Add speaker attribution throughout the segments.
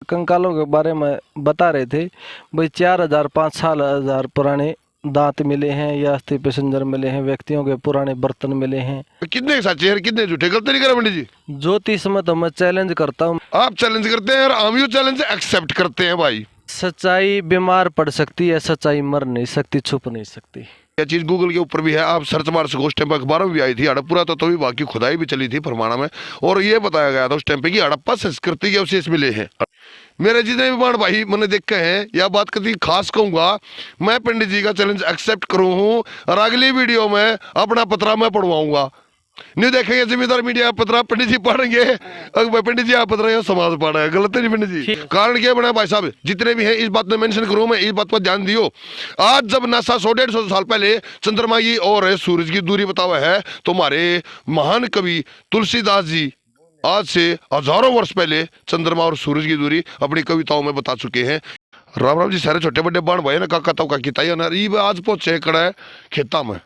Speaker 1: कंकालों के बारे में बता रहे थे भाई 4,000 5,000 पुराने दांत मिले हैं या अस्थि पैसेंजर मिले हैं, व्यक्तियों के पुराने बर्तन मिले हैं।
Speaker 2: कितने सच्चे हैं कितने झूठे, गलत नहीं करा पंडित जी?
Speaker 1: ज्योतिष में तो मैं चैलेंज करता हूँ।
Speaker 2: आप चैलेंज करते हैं और हम ये चैलेंज एक्सेप्ट करते हैं भाई।
Speaker 1: सच्चाई बीमार पड़ सकती है, सच्चाई मर नहीं सकती, छुप नहीं सकती।
Speaker 2: यह चीज गूगल के ऊपर भी है, आप सर्च मार सको। उस टाइम पर अखबारों में भी आई थी, हड़प्पा तो विभाग की खुदाई भी चली थी फरमाना में, और ये बताया गया था उस टाइम पे कि हड़प्पा संस्कृति के अवशेष मिले हैं। मेरे जितने भी बाण भाई मैंने देखे हैं या बात करती खास कहूंगा, मैं पंडित जी का चैलेंज एक्सेप्ट करूं हूं और अगली वीडियो में अपना पतरा मैं पढ़वाऊंगा। नहीं देखेंगे जिम्मेदार मीडिया पतरा पंडित जी पढ़ेंगे, अगर पंडित जी आप पतरा समाज पढ़ा है, गलत नहीं पंडित जी? कारण क्या बना भाई साहब, जितने भी हैं इस बात में मेंशन करूं, मैं इस बात पर ध्यान दियो। आज जब नासा 100-150 साल पहले चंद्रमा की और सूरज की दूरी बतावा है, तो हमारे महान कवि तुलसीदास जी आज से हजारों वर्ष पहले चंद्रमा और सूरज की दूरी अपनी कविताओं में बता चुके हैं। राम राम जी सारे छोटे बड़े बाण भाई ना, काका तो का किताई ना, ये आज पहुंचे कड़ा है खेता में।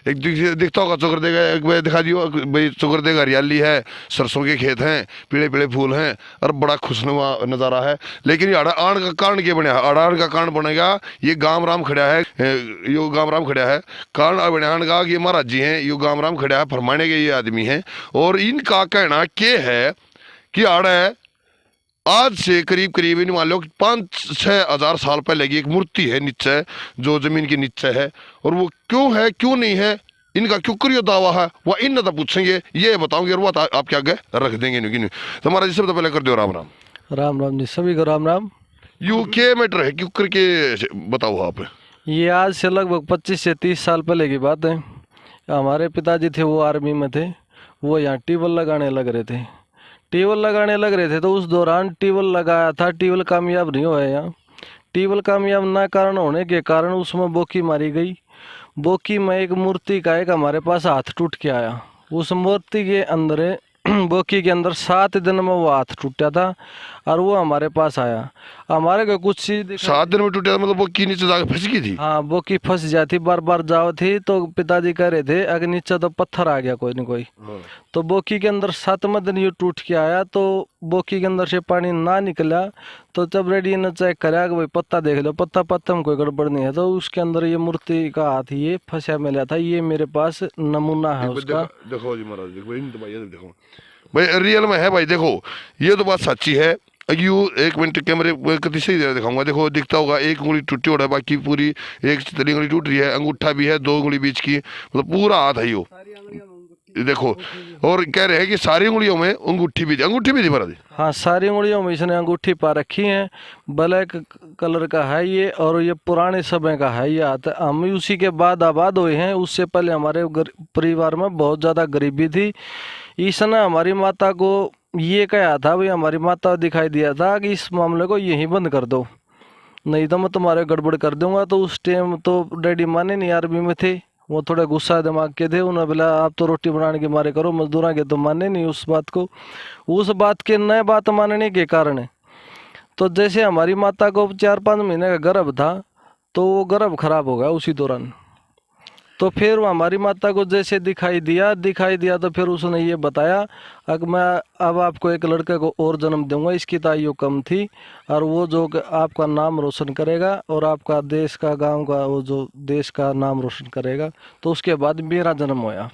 Speaker 2: एक दिखता होगा चुकर देगा, एक बार दिखा दियो भाई, चुकर देगा हरियाली है, सरसों के खेत हैं, पीले पीले फूल हैं और बड़ा खुशनुमा नज़ारा है। लेकिन ये आड़ का कारण क्या बना? आड़ का कारण बनेगा ये गाम राम खड़ा है, यो गाम राम खड़ा है। कारण बने का ये महाराज जी हैं, यो गाम राम खड़ा है, फरमाने के ये आदमी हैं, और इनका कहना के है कि आड़ है आज से करीब करीब इन मान लो 5-6 हजार साल पहले की एक मूर्ति है नीचे, जो जमीन के नीचे है, और वो क्यों है क्यों नहीं है, इनका क्यों करियो दावा है, वह इन तो पूछेंगे, ये बताओगे और वो आपके आगे रख देंगे नहीं। तो हमारा जी सबसे पहले कर दो राम राम।
Speaker 1: राम राम जी, सभी को राम राम।
Speaker 2: यू के मैटर है, क्यों करके बताओ आप?
Speaker 1: ये आज से लगभग 25 से 30 साल पहले की बात है। हमारे पिताजी थे, वो आर्मी में थे, वो यहाँ ट्यूबवेल लगाने लग रहे थे। तो उस दौरान ट्यूबवेल लगाया था, ट्यूबवेल कामयाब नहीं हुआ यहाँ। ट्यूबवेल कामयाब ना कारण होने के कारण उसमें बोकी मारी गई। बोकी में एक मूर्ति का एक हमारे पास हाथ टूट के आया। उस मूर्ति के अंदर बोकी के अंदर 7 दिन में वो हाथ टूटा था और वो हमारे पास आया। हमारे को कुछ चीज
Speaker 2: 7 दिन में टूटा, मतलब बोकी नीचे जाकर फंस गई थी?
Speaker 1: हाँ, बोकी फंस जाती, बार बार जाओ थी, तो पिताजी कह रहे थे अगर नीचे तो पत्थर आ गया कोई न कोई। तो बोकी के अंदर 7वें दिन ये टूट के आया, तो बोकी के अंदर से पानी ना निकला। तो जब रेडी ने चेक करा कि भाई पत्ता देख लो, पत्ता में कोई गड़बड़ नहीं है, तो उसके अंदर ये मूर्ति का हाथ ये फंसा मिला था। ये मेरे पास नमूना है उसका।
Speaker 2: देखो जी महाराज, देखो भाई रियल में है भाई, देखो ये तो बात सच्ची है। यू 1 मिनट कैमरे कति सही तरह दिखाऊंगा, देखो दिखता होगा एक उंगली टूटी हो रहा है, बाकी पूरी एक चितली उंगली टूट रही है, अंगूठा भी है 2 उंगली बीच की, मतलब पूरा हाथ है यो देखो। और कह रहे हैं कि सारी उंगलियों में अंगूठी भी थी महाराज।
Speaker 1: हाँ, सारी उंगलियों में इसने अंगूठी पा रखी है, ब्लैक कलर का है ये, और ये पुराने समय का है ये हाथ। हम उसी के बाद आबाद हुए हैं, उससे पहले हमारे परिवार में बहुत ज़्यादा गरीबी थी। इसने हमारी माता को ये कहा था, भाई हमारी माता दिखाई दिया था कि इस मामले को यहीं बंद कर दो, नहीं तो मैं तुम्हारे गड़बड़ कर दूंगा। तो उस टाइम तो डैडी माने नहीं, आर्मी में थे, वो थोड़े गुस्सा दिमाग के थे। उन्होंने बोला आप तो रोटी बनाने के मारे करो, मजदूरा के तो माने नहीं उस बात को। उस बात के नए बात मानने के कारण तो जैसे हमारी माता को 4-5 महीने का गर्भ था, तो वो गर्भ खराब हो गया उसी दौरान। तो फिर वो हमारी माता को जैसे दिखाई दिया तो फिर उसने ये बताया कि मैं अब आपको एक लड़के को और जन्म दूंगा, इसकी तो आयु कम थी, और वो जो आपका नाम रोशन करेगा और आपका देश का गांव का वो जो देश का नाम रोशन करेगा। तो उसके बाद मेरा जन्म होया।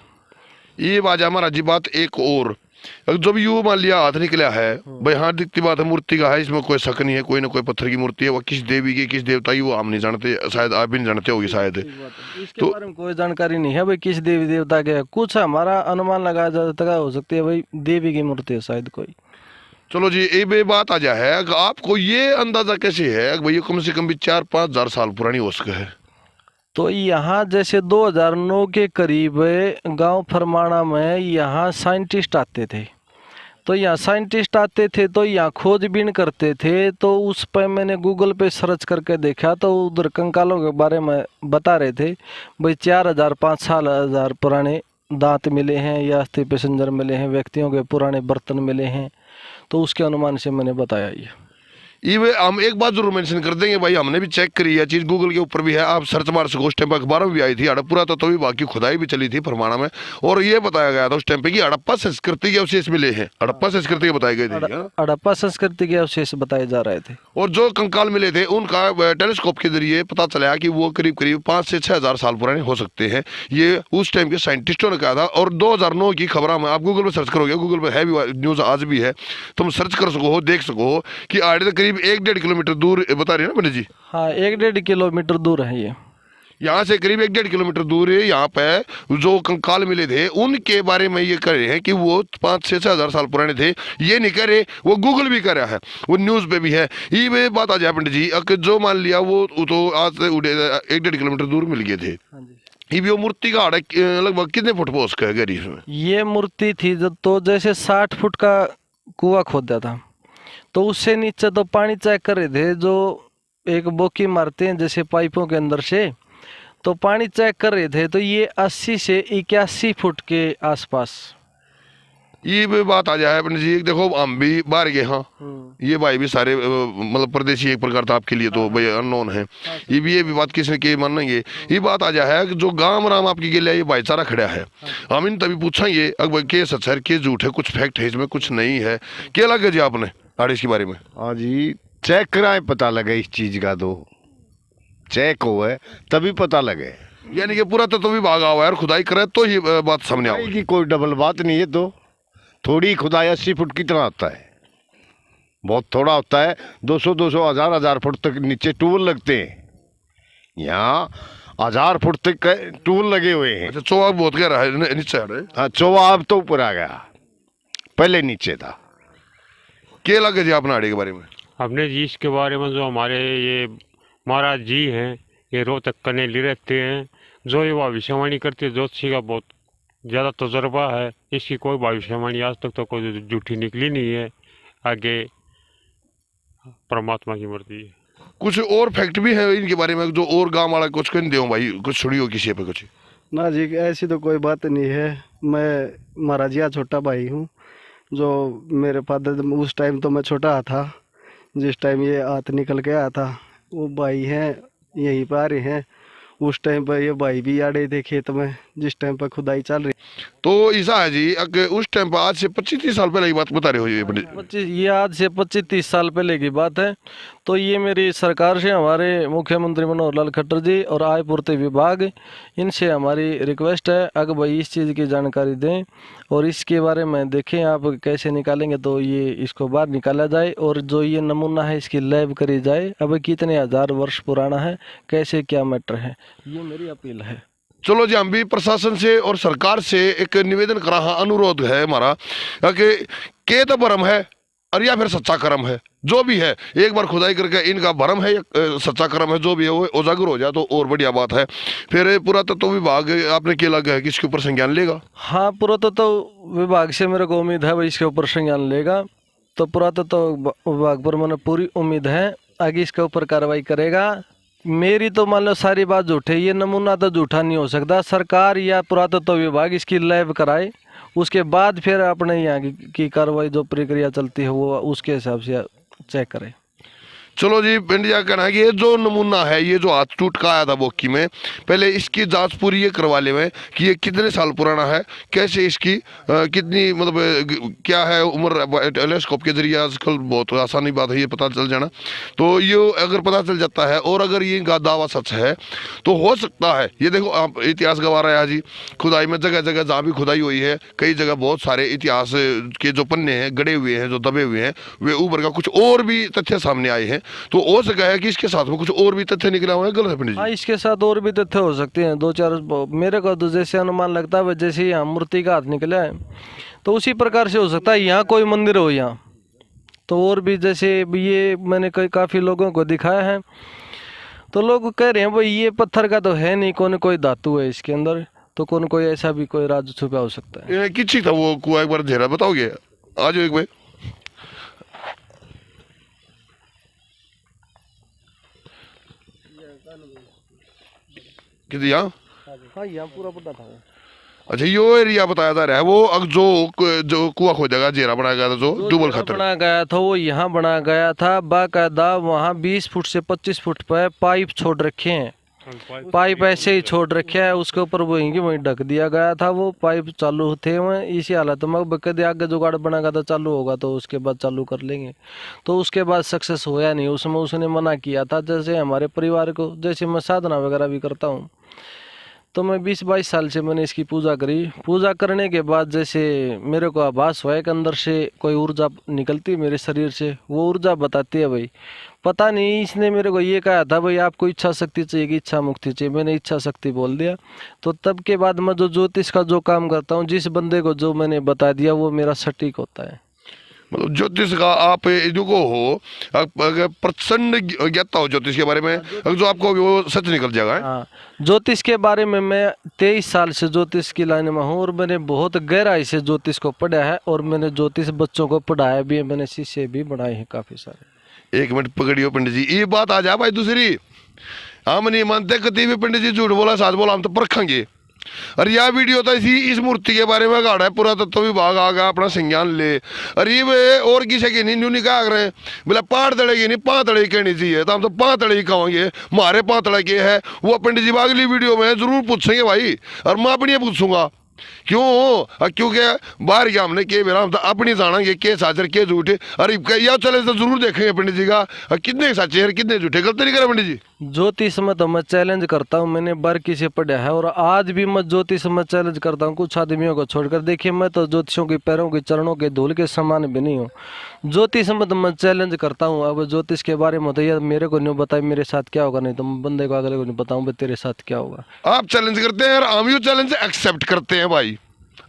Speaker 2: ये बात हमारा जी बात एक और, जब यू मान लिया हाथ निकला है भाई, हाँ दिखती बात है मूर्ति का है, इसमें कोई शक नहीं है, कोई ना कोई पत्थर की मूर्ति है। वो किस देवी की किस देवता की वो हम नहीं जानते, शायद आप भी नहीं जानते होगी शायद।
Speaker 1: इसके बारे में कोई जानकारी नहीं है भाई किस देवी देवता के। कुछ हमारा अनुमान लगाया जा सकता है, हो सकती है भाई देवी की मूर्ति है शायद कोई।
Speaker 2: चलो जी, ये बात आ जाए है, आपको ये अंदाजा कैसे है भाई कम से कम भी 4-5 हजार साल पुरानी हो सके है?
Speaker 1: तो यहाँ जैसे 2009 के करीब गांव फरमाना में यहाँ साइंटिस्ट आते थे, तो यहाँ खोजबीन करते थे। तो उस पर मैंने गूगल पे सर्च करके देखा, तो उधर कंकालों के बारे में बता रहे थे भाई 4,000 5,000 पुराने दांत मिले हैं या अस्थि पैसेंजर मिले हैं, व्यक्तियों के पुराने बर्तन मिले हैं। तो उसके अनुमान से मैंने बताया
Speaker 2: ये हम एक बात जरूर मेंशन कर देंगे भाई, हमने भी चेक करी है चीज़, गूगल के ऊपर भी है, आप सर्च मार सको। उस टाइम पर अखबारों में भी आई थी, हड़प्पा तत्व विभाग की खुदाई भी चली थी फरमाना में, और ये बताया गया था उस टाइम पे कि हड़प्पा संस्कृति के अवशेष मिले हैं, हड़प्पा संस्कृति के बताए गए थे, है ना?
Speaker 1: हड़प्पा संस्कृति के अवशेष बताए जा रहे थे।
Speaker 2: और जो कंकाल मिले थे उनका टेलीस्कोप के जरिए पता चला कि वो करीब करीब 5 से 6 हज़ार साल पुराने हो सकते हैं। ये उस टाइम के साइंटिस्टों ने कहा था। और 2009 की खबर में आप गूगल पर सर्च करोगे, गूगल पर है भी न्यूज़ आज भी है, तुम सर्च कर सको हो, देख सको हो कि आड़े तो करीब 1-1.5 किलोमीटर दूर बता रही है ना पंडित जी?
Speaker 1: हाँ, 1-1.5 किलोमीटर दूर है ये।
Speaker 2: यहाँ से करीब 1-1.5 किलोमीटर दूर है। यहाँ पे जो कंकाल मिले थे उनके बारे में ये कह रहे हैं कि वो 5 से 6 हज़ार साल पुराने थे। ये नहीं कह रहे, वो गूगल भी कह रहा है, वो न्यूज़ पे भी है। ये बात आ जाए पंडित जी, अगर जो मान लिया वो तो आज से उड़े 1-1.5 किलोमीटर दूर मिल गए थे,
Speaker 1: हाँ जी।
Speaker 2: ये भी वो मूर्ति का आड़ा लगभग कितने फुट पे उसका गहरी इसमें?
Speaker 1: ये मूर्ति थी तो जैसे 60 फुट का कुआं खोदा था, तो उससे नीचे तो पानी चेक कर रहे थे, जो एक बोकी मारते हैं जैसे पाइपों के अंदर से, तो पानी चेक कर रहे थे, तो ये 80 से 81 फुट के आसपास।
Speaker 2: ये भी बात आ जाए पंडित जी, देखो हम भी बाहर गए, हाँ ये भाई भी सारे मतलब परदेशी एक प्रकार था आपके लिए तो भाई अननोन है। ये भी बात किसने के मानेंगे। ये बात आ जाए कि जो गांव राम आपकी के लिए ये भाईचारा खड़ा है, हम इन तभी पूछेंगे अकबर के सच है के झूठ है, कुछ फैक्ट है इसमें, कुछ नहीं है। क्या लगे जी आपने आड़े इसके बारे में?
Speaker 3: हाँ जी, चेक कराए पता लगे इस चीज का, तो चेक हो है तभी पता लगे।
Speaker 2: यानी कि पूरा तत्व विभाग हुआ है और खुदाई करे तो ही बात सामने आओ
Speaker 3: की कोई डबल बात नहीं है, तो थोड़ी खुदाई 80 फुट कितना होता है, बहुत थोड़ा होता है। 200 हजार फुट तक नीचे टूल लगते हैं, यहाँ 1000 फुट तक टूल लगे हुए हैं।
Speaker 2: अच्छा, चौक बहुत गहरा है नीचे है।
Speaker 3: हाँ, चौवा अब तो ऊपर आ गया, पहले नीचे था।
Speaker 2: क्या लगे जी आपने आड़े के बारे में?
Speaker 4: हमने जी इसके बारे में, जो हमारे ये महाराज जी हैं, ये रोहतक कनेली रहते हैं, जो ये भविष्यवाणी करते हैं, ज्योतिषी का बहुत ज़्यादा तजुर्बा है। इसकी कोई भविष्यवाणी आज तक तो कोई झूठी निकली नहीं है। आगे परमात्मा की मर्जी है।
Speaker 2: कुछ और फैक्ट भी है इनके बारे में जो और गांव वाला कुछ कह दो भाई, कुछ सुनियो किसी पे कुछ?
Speaker 5: ना जी, ऐसी तो कोई बात नहीं है। मैं महाराज जी का छोटा भाई हूँ। जो मेरे फादर, उस टाइम तो मैं छोटा था जिस टाइम ये हाथ निकल के आया था, वो भाई हैं यहीं पर आ रहे हैं। उस टाइम पर ये भाई भी आड़े थे खेत में जिस टाइम पर खुदाई चल रही।
Speaker 2: तो ऐसा है जी, उस टाइम पर आज से 25-30 साल पहले की बात बता रहे हो ये पंडित?
Speaker 1: 25, ये आज से 25-30 साल पहले की बात है। तो ये मेरी सरकार से, हमारे मुख्यमंत्री मनोहर लाल खट्टर जी और आय पूर्ति विभाग, इनसे हमारी रिक्वेस्ट है अगर भाई इस चीज़ की जानकारी दें और इसके बारे में देखें आप कैसे निकालेंगे, तो ये इसको बाहर निकाला जाए और जो ये नमूना है इसकी लैब करी जाए। अब कितने हज़ार वर्ष पुराना है, कैसे क्या मैटर है, ये मेरी अपील है।
Speaker 2: चलो जी, हम भी प्रशासन से और सरकार से एक निवेदन करा, हाँ अनुरोध है हमारा कि के तो भरम है और या फिर सच्चा कर्म है, जो भी है एक बार खुदाई करके इनका भरम है या सच्चा कर्म है, जो भी है वो उजागर हो जाए तो और बढ़िया बात है। फिर पुरातत्व विभाग आपने क्या लगा है कि इसके ऊपर संज्ञान लेगा?
Speaker 1: हाँ, पुरातत्व विभाग से मेरे को उम्मीद है भाई इसके ऊपर संज्ञान लेगा, तो पुरातत्व विभाग पर मैंने पूरी उम्मीद है आगे इसके ऊपर कार्रवाई करेगा। मेरी तो मान लो सारी बात झूठी है, ये नमूना तो झूठा नहीं हो सकता। सरकार या पुरातत्व विभाग इसकी लैब कराए, उसके बाद फिर अपने यहाँ की कार्रवाई जो प्रक्रिया चलती है वो उसके हिसाब से चेक करें।
Speaker 2: चलो जी, इंडिया का कहना है कि ये जो नमूना है, ये जो हाथ टूट का आया था बोकी में, पहले इसकी जांच पूरी ये करवा ले में कि ये कितने साल पुराना है, कैसे इसकी कितनी मतलब क्या है उम्र, टेलीस्कोप के जरिए आजकल बहुत आसानी बात है ये पता चल जाना। तो ये अगर पता चल जाता है और अगर ये इनका दावा सच है तो हो सकता है, ये देखो आप इतिहास गवा रहा है जी, खुदाई में जगह जगह जहाँ भी खुदाई हुई है, कई जगह बहुत सारे इतिहास के जो पन्ने हैं गड़े हुए हैं, जो दबे हुए हैं, वे ऊपर का कुछ और भी तथ्य सामने आए हैं। तो हो सका है कि इसके साथ में कुछ और भी तथ्य निकला हुआ है, गलत है पंडित जी?
Speaker 1: हाँ, इसके साथ और भी तथ्य हो सकते हैं, 2-4। मेरे को तो जैसे अनुमान लगता है जैसे यहाँ मूर्ति का हाथ निकला है तो उसी प्रकार से हो सकता है यहाँ कोई मंदिर हो यहाँ, तो और भी जैसे ये मैंने काफ़ी लोगों को दिखाया है, तो लोग कह रहे हैं भाई ये पत्थर का तो है नहीं, कौन कोई धातु है इसके अंदर, तो कौन कोई ऐसा भी कोई राज छुपा हो सकता है।
Speaker 2: किसी था वो कुआ, एक बार जरा बताओगे? आ जाओ एक बार। किधर यहाँ?
Speaker 1: हाँ, यहाँ पूरा पता था।
Speaker 2: अच्छा, यो एरिया बताया जा रहा है वो जो कुआं खोदेगा, जेरा बनाया गया था, जो ट्यूबवेल
Speaker 1: जहाँ
Speaker 2: खातर।
Speaker 1: बना गया था वो यहाँ बना गया था, बाकायदा वहाँ 20 फुट से 25 फुट पे पाइप छोड़ रखे हैं, पाइप ऐसे ही छोड़ रखे है, उसके ऊपर वहीं की वहीं ढक दिया गया था, वो पाइप चालू थे वहाँ इसी हालत में। अब कभी आगे जुगाड़ बनागा तो चालू होगा तो उसके बाद चालू कर लेंगे, तो उसके बाद सक्सेस होया नहीं, उसमें उसने मना किया था। जैसे हमारे परिवार को, जैसे मैं साधना वगैरह भी करता हूँ, तो मैं 20-22 साल से मैंने इसकी पूजा करी। पूजा करने के बाद जैसे मेरे को आभास हुआ कि अंदर से कोई ऊर्जा निकलती है मेरे शरीर से, वो ऊर्जा बताती है भाई, पता नहीं इसने मेरे को ये कहा था भाई आपको इच्छा शक्ति चाहिए कि इच्छा मुक्ति चाहिए, मैंने इच्छा शक्ति बोल दिया। तो तब के बाद मैं जो ज्योतिष का जो काम करता हूँ, जिस बंदे को जो मैंने बता दिया वो मेरा सटीक होता है।
Speaker 2: मतलब ज्योतिष का आप इनको हो, अगर प्रचंड ज्ञाता हो ज्योतिष के बारे में, अगर जो आपको वो सच निकल जाएगा।
Speaker 1: हाँ, ज्योतिष के बारे में मैं 23 साल से ज्योतिष की लाइन में हूँ और मैंने बहुत गहराई से ज्योतिष को पढ़ा है और मैंने ज्योतिष बच्चों को पढ़ाया भी है, मैंने शिष्य भी बनाए हैं काफ़ी सारे।
Speaker 2: 1 मिनट पकड़ियो पंडित जी, ये बात आ जा भाई दूसरी, हम नहीं मानते कभी भी पंडित जी झूठ बोला सच बोला, हम तो परखेंगे। और यह वीडियो तो इस मूर्ति के बारे में गाड़ा है, पुरातत्व विभाग आ गया अपना संज्ञान ले, और ये वे और किसी की नहीं न्यू नहीं कह रहे हैं, बोला पाड़ तड़ेगी नहीं, पाँतड़े ही कहनी चाहिए, तो हम तो पाँतड़े ही कहेंगे। हमारे पाँतड़ा के है वो पंडित जी अगली वीडियो में जरूर पूछेंगे भाई, और मैं अपनी पूछूंगा क्यों, क्योंकि बाहर गया हमने के मेरा, हम तो अपनी जानेंगे के साचर के झूठे। अरे यह चले तो जरूर देखेंगे पंडित जी का कितने सच्चे हैं कितने झूठे, गलत नहीं करे पंडित जी।
Speaker 1: ज्योतिष में तो मैं चैलेंज करता हूँ, मैंने बारीकी से पढ़ा है और आज भी मैं ज्योतिष में चैलेंज करता हूँ, कुछ आदमियों को छोड़कर। देखिए मैं तो ज्योतिषों के पैरों के चरणों के धूल के समान भी नहीं हूँ, ज्योतिष में तो मैं चैलेंज करता हूँ। अब ज्योतिष के बारे में तो यार मेरे को नहीं बताए मेरे साथ क्या होगा, नहीं तो मैं बंदे को अगले को नहीं बताऊँ तेरे साथ क्या होगा।
Speaker 2: आप चैलेंज करते हैं और हम ये चैलेंज एक्सेप्ट करते हैं भाई,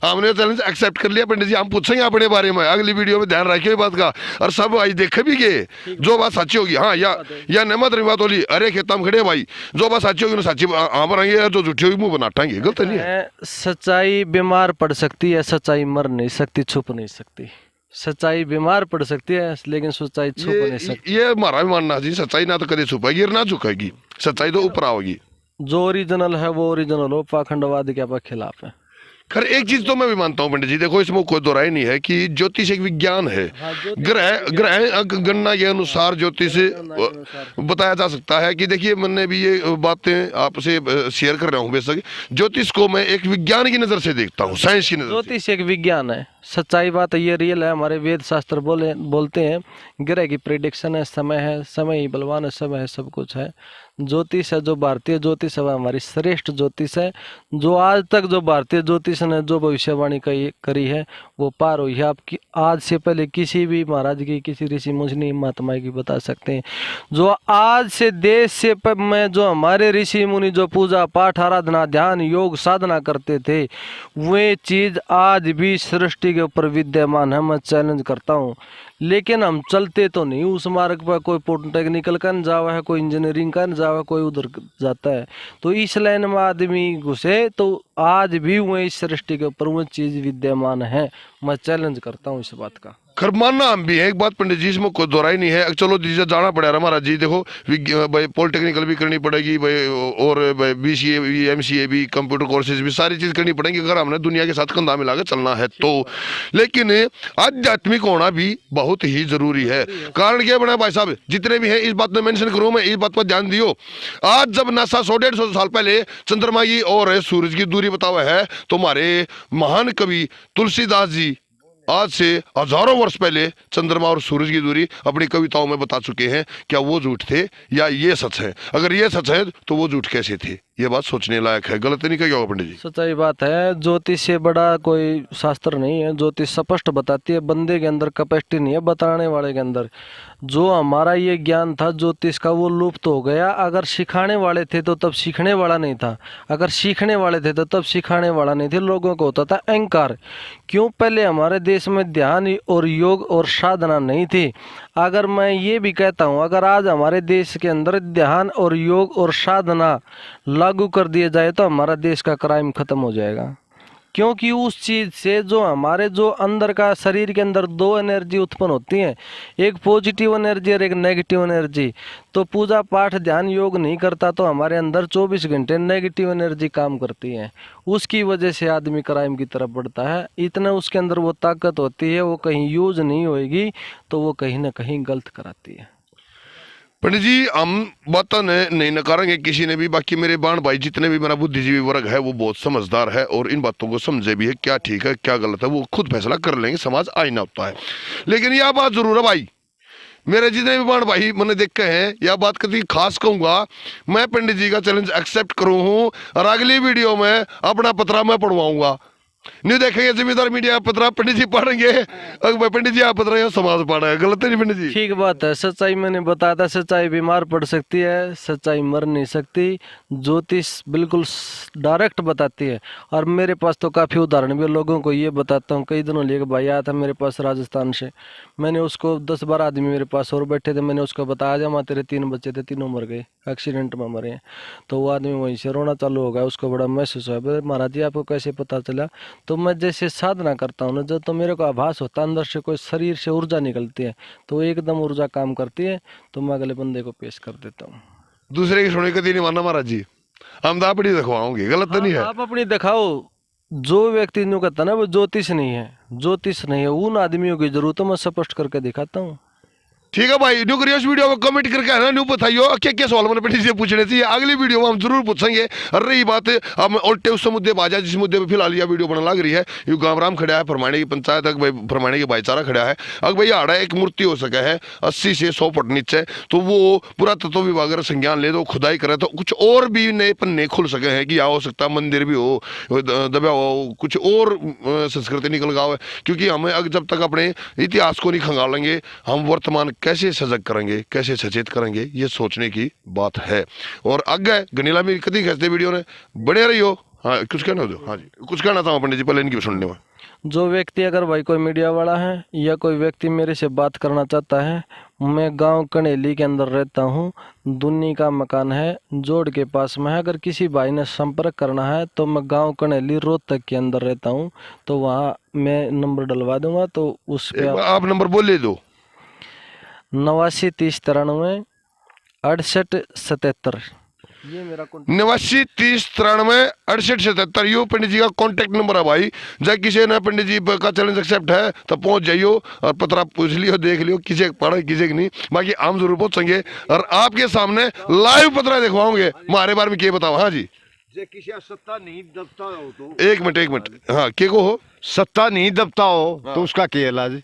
Speaker 2: हमने चैलेंज एक्सेप्ट कर लिया पंडित जी, हम पूछेंगे अपने बारे में अगली वीडियो में, ध्यान रखिए बात का। और सब भाई देखे भी गए जो बात सच्ची होगी, हाँ या नमत रही बात होली, अरे खेत हम खड़े भाई, जो बात सच्ची होगी ना सच्ची हाँ बनाएंगे, जो झूठी होगी मुंह बनाटाएंगे, गलत नहीं है।
Speaker 1: सच्चाई बीमार पड़ सकती है, सच्चाई मर नहीं सकती, छुप नहीं सकती। सच्चाई बीमार पड़ सकती है लेकिन सच्चाई छुप नहीं सकती।
Speaker 2: ये हमारा भी मानना जी, सच्चाई ना तो कभी छुपाएगी और ना झुकेगी, सच्चाई तो ऊपर आओगी।
Speaker 1: जो ओरिजिनल है वो ओरिजिनल हो, पाखंडवाद के खिलाफ है।
Speaker 2: खैर एक चीज तो मैं भी मानता हूँ पंडित जी, देखो इसमें कोई दोहराई नहीं है कि ज्योतिष एक विज्ञान है। ग्रह गणना के अनुसार ज्योतिष बताया जा सकता है कि देखिए मैंने भी ये बातें आपसे शेयर कर रहा हूँ, बेशक ज्योतिष को मैं एक विज्ञान की नजर से देखता हूँ, साइंस की नजर से।
Speaker 1: ज्योतिष एक विज्ञान है, सच्चाई बात ये रियल है। हमारे वेद शास्त्र बोलते हैं ग्रह की प्रेडिक्शन है, समय ही बलवान है, समय है, सब कुछ है। ज्योतिष है जो भारतीय ज्योतिष है हमारी श्रेष्ठ ज्योतिष है, जो आज तक जो भारतीय ज्योतिष ने जो भविष्यवाणी करी है वो पार हुई है। आपकी आज से पहले किसी भी महाराज की, किसी ऋषि मुनि महात्मा की बता सकते हैं। जो आज से देश से में जो हमारे ऋषि मुनि जो पूजा पाठ आराधना ध्यान योग साधना करते थे, वे चीज़ आज भी सृष्टि के ऊपर विद्यमान है, मैं चैलेंज करता हूँ। लेकिन हम चलते तो नहीं उस मार्ग पर, कोई पॉलिटेक्निकल का जावा है, कोई इंजीनियरिंग का जावा, कोई उधर जाता है, तो इस लाइन में आदमी घुसे तो आज भी वह इस सृष्टि के ऊपर वह चीज़ विद्यमान है, मैं चैलेंज करता हूँ इस बात का।
Speaker 2: खैर मानना हम भी है एक बात पंडित जी, इसमें कोई दोहराई नहीं है। चलो जी जाना पड़ेगा महाराज जी, देखो भाई पॉलिटेक्निकल भी करनी पड़ेगी भाई, और भाई BCA भी MCA भी कंप्यूटर कोर्सेज भी सारी चीज़ करनी पड़ेगी अगर हमने दुनिया के साथ कंधा मिला के चलना है तो। लेकिन आध्यात्मिक होना भी बहुत ही जरूरी है। कारण क्या बना भाई साहब, जितने भी हैं इस बात में मेंशन करूँ मैं, इस बात पर ध्यान दियो। आज जब नासा 100-150 साल पहले चंद्रमा की और सूरज की दूरी बतावा है, तो हमारे महान कवि तुलसीदास जी आज से हजारों वर्ष पहले चंद्रमा और सूरज की दूरी अपनी कविताओं में बता चुके हैं। क्या वो झूठ थे या ये सच है? अगर ये सच है तो वो झूठ कैसे थे? ये बात सोचने लायक है, गलत नहीं कहेगा पंडित जी?
Speaker 1: सच्चाई बात है, ज्योतिष से बड़ा कोई शास्त्र नहीं है। ज्योतिष स्पष्ट बताती है, बंदे के अंदर कैपेसिटी नहीं है बताने वाले के अंदर। जो हमारा ये ज्ञान था ज्योतिष का वो लुप्त हो गया। अगर सिखाने वाले थे तो तब सीखने वाला नहीं था, अगर सीखने वाले थे तो तब सिखाने वाला नहीं थे। लोगों को होता था अहंकार। क्यों? पहले हमारे देश में ध्यान और योग और साधना नहीं थी। अगर मैं ये भी कहता हूँ, अगर आज हमारे देश के अंदर ध्यान और योग और साधना लागू कर दिए जाए तो हमारा देश का क्राइम खत्म हो जाएगा। क्योंकि उस चीज़ से जो हमारे जो अंदर का शरीर के अंदर दो एनर्जी उत्पन्न होती हैं, एक पॉजिटिव एनर्जी और एक नेगेटिव एनर्जी। तो पूजा पाठ ध्यान योग नहीं करता तो हमारे अंदर 24 घंटे नेगेटिव एनर्जी काम करती है। उसकी वजह से आदमी क्राइम की तरफ बढ़ता है। इतना उसके अंदर वो ताकत होती है, वो कहीं यूज नहीं होएगी तो वो कहीं ना कहीं गलत कराती है।
Speaker 2: पंडित जी, हम बात नहीं नकारेंगे किसी ने भी। बाकी मेरे बाण भाई जितने भी मेरा बुद्धिजीवी वर्ग है वो बहुत समझदार है और इन बातों को समझे भी है, क्या ठीक है क्या गलत है वो खुद फैसला कर लेंगे। समाज आईना होता है। लेकिन यह बात जरूर है भाई, मेरे जितने भी बाण भाई मैंने देखे हैं, यह बात कभी खास कहूंगा, मैं पंडित जी का चैलेंज एक्सेप्ट करूं हूं और अगली वीडियो में अपना पतरा मैं पढ़वाऊंगा। नहीं देखेंगे जिम्मेदार मीडिया पतरा पंडित जी पढ़ेंगे, अगर पंडित जी आप पतरा समाज पढ़ा है, गलत है नहीं पंडित जी?
Speaker 1: ठीक बात है। सच्चाई मैंने बताया था, सच्चाई बीमार पड़ सकती है, सच्चाई मर नहीं सकती। ज्योतिष बिल्कुल डायरेक्ट बताती है। और मेरे पास तो काफ़ी उदाहरण भी लोगों को ये बताता हूँ। कई दिनों लिए भाई आया था मेरे पास राजस्थान से, मैंने उसको 10-12 आदमी मेरे पास और बैठे थे, मैंने उसको बताया जमा तेरे 3 बच्चे थे, तीनों मर गए, एक्सीडेंट में मरे हैं। तो वो आदमी वहीं से रोना चालू हो गया, उसको बड़ा महसूस हुआ। बोले महाराज जी आपको कैसे पता चला? तो मैं जैसे साधना करता हूँ ना, जब तो मेरे को आभास होता है अंदर से कोई शरीर से ऊर्जा निकलती है, तो एकदम ऊर्जा काम करती है, तो मैं अगले बंदे को पेश कर देता हूँ।
Speaker 2: दूसरे की सुनी कभी नहीं मानना महाराज जी, हम तो अपनी दिखवाओगे, गलत तो नहीं है?
Speaker 1: आप अपनी दिखाओ। जो व्यक्ति न्यू कहता ना वो ज्योतिष नहीं है, ज्योतिष नहीं है, उन आदमियों की जरूरत मैं स्पष्ट करके दिखाता हूँ।
Speaker 2: ठीक है भाई, न्यू करियो इस वीडियो में कमेंट करके है ना, न्यू बताइयो क्या क्या सवाल मैंने पंडित जी से पूछने चाहिए, अगली वीडियो में हम जरूर पूछेंगे। और रही बात हम उल्टे उस मुद्दे बाजा जिस मुद्दे पे फिलहाल यह वीडियो बना लग रही है, यू गांवराम खड़ा है, फरमाने की पंचायत भाई, फरमाने की भाईचारा खड़ा है। अगर भाई आड़ा एक मूर्ति हो सका है 80 से 100 फुट नीचे, तो वो पुरातत्व विभाग अगर संज्ञान ले तो खुदाई करे तो कुछ और भी नए पन्ने खुल सके हैं कि या हो सकता है मंदिर भी हो दबा हो, कुछ और संस्कृति निकल गया है। क्योंकि हमें जब तक अपने इतिहास को नहीं खंगालेंगे, हम वर्तमान कैसे सजग करेंगे, कैसे सचेत करेंगे, ये सोचने की बात है। और आगे गनीला में कभी खसते वीडियो ने बने रही हो। हाँ कुछ कहना हो? हाँ जी कुछ कहना था पंडित जी पहले इनकी सुनने में।
Speaker 1: जो व्यक्ति अगर भाई कोई मीडिया वाला है या कोई व्यक्ति मेरे से बात करना चाहता है, मैं गांव कनेली के अंदर रहता हूं, दुन्नी का मकान है, जोड़ के पास में है। अगर किसी भाई ने संपर्क करना है तो मैं गांव कनेली रोहतक के अंदर रहता हूं, तो वहां मैं नंबर डलवा दूंगा। तो उस पे
Speaker 2: आप नंबर बोल ले दो।
Speaker 1: 89 30 93 68 77, ये मेरा
Speaker 2: 89 30 93 68 77 यो पंडित जी का कॉन्टेक्ट नंबर है भाई। जब किसी ने पंडित जी का चैलेंज एक्सेप्ट है तो पहुंच जाइयो और पत्र पूछ लियो, देख लियो किसी पढ़े किसी नहीं, बाकी हम जरूर पहुंचेंगे और आपके सामने लाइव पत्र दिखवाओगे। हमारे बारे में क्या बताओ? हाँ जी
Speaker 3: किसी सत्ता नहीं दबता हो तो
Speaker 2: एक मिनट हाँ के को हो?
Speaker 3: सत्ता नहीं दबता हो तो उसका क्या इलाज?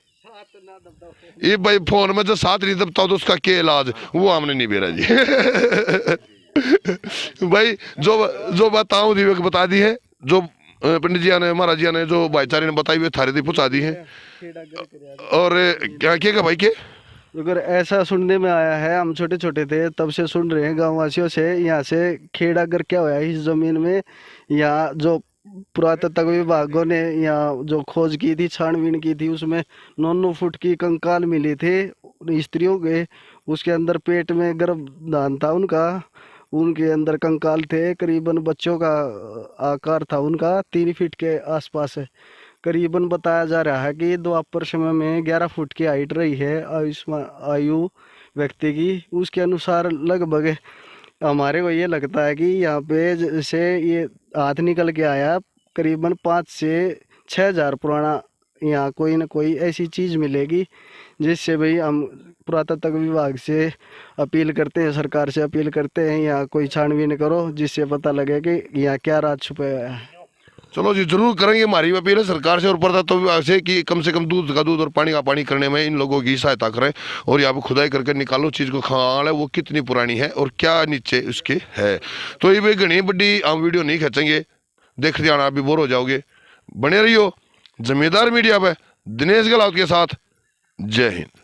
Speaker 2: ये भाई फोन में जो साथ नहीं दबता हो तो उसका क्या इलाज, वो हमने नहीं बेरा जी। भाई जो बताऊं दीवक बता दी है, जो पंडित जी ने महाराज जी ने जो भाईचारे ने बताई हुई थारे दी पहुंचा दी है। और क्या क्या भाई के
Speaker 5: अगर ऐसा सुनने में आया है, हम छोटे छोटे थे तब से सुन रहे हैं गाँव वासियों से, यहाँ से खेड़ागर क्या हुआ इस जमीन में, यहाँ जो पुरातत्व विभागों ने यहाँ जो खोज की थी, छानबीन की थी, उसमें 9 फुट की कंकाल मिले थे स्त्रियों के। उसके अंदर पेट में गर्भधान था उनका, उनके अंदर कंकाल थे। करीबन बच्चों का आकार था उनका 3 फीट के आसपास है। करीबन बताया जा रहा है कि द्वापर समय में 11 फुट की हाइट रही है आयु व्यक्ति की। उसके अनुसार लगभग हमारे को ये लगता है कि यहाँ पे जैसे ये हाथ निकल के आया, करीबन 5 से 6 हज़ार पुराना यहाँ कोई ना कोई ऐसी चीज़ मिलेगी, जिससे भाई हम पुरातत्व विभाग से अपील करते हैं, सरकार से अपील करते हैं, यहाँ कोई छानबीन करो जिससे पता लगे कि यहाँ क्या राज छुपा हुआ है।
Speaker 2: चलो जी जरूर करेंगे। हमारी अपील है सरकार से और पुरातत्व विभाग से कि कम से कम दूध का दूध और पानी का पानी करने में इन लोगों की सहायता करें और यहाँ पे खुदाई करके निकालो चीज़ को खाल है वो कितनी पुरानी है और क्या नीचे उसके है। तो ये भी घनी बड़ी हम वीडियो नहीं खींचेंगे, देखते आना आप भी बोर हो जाओगे। बने रहियो जमींदार मीडिया पे दिनेश गहलोत के साथ। जय हिंद।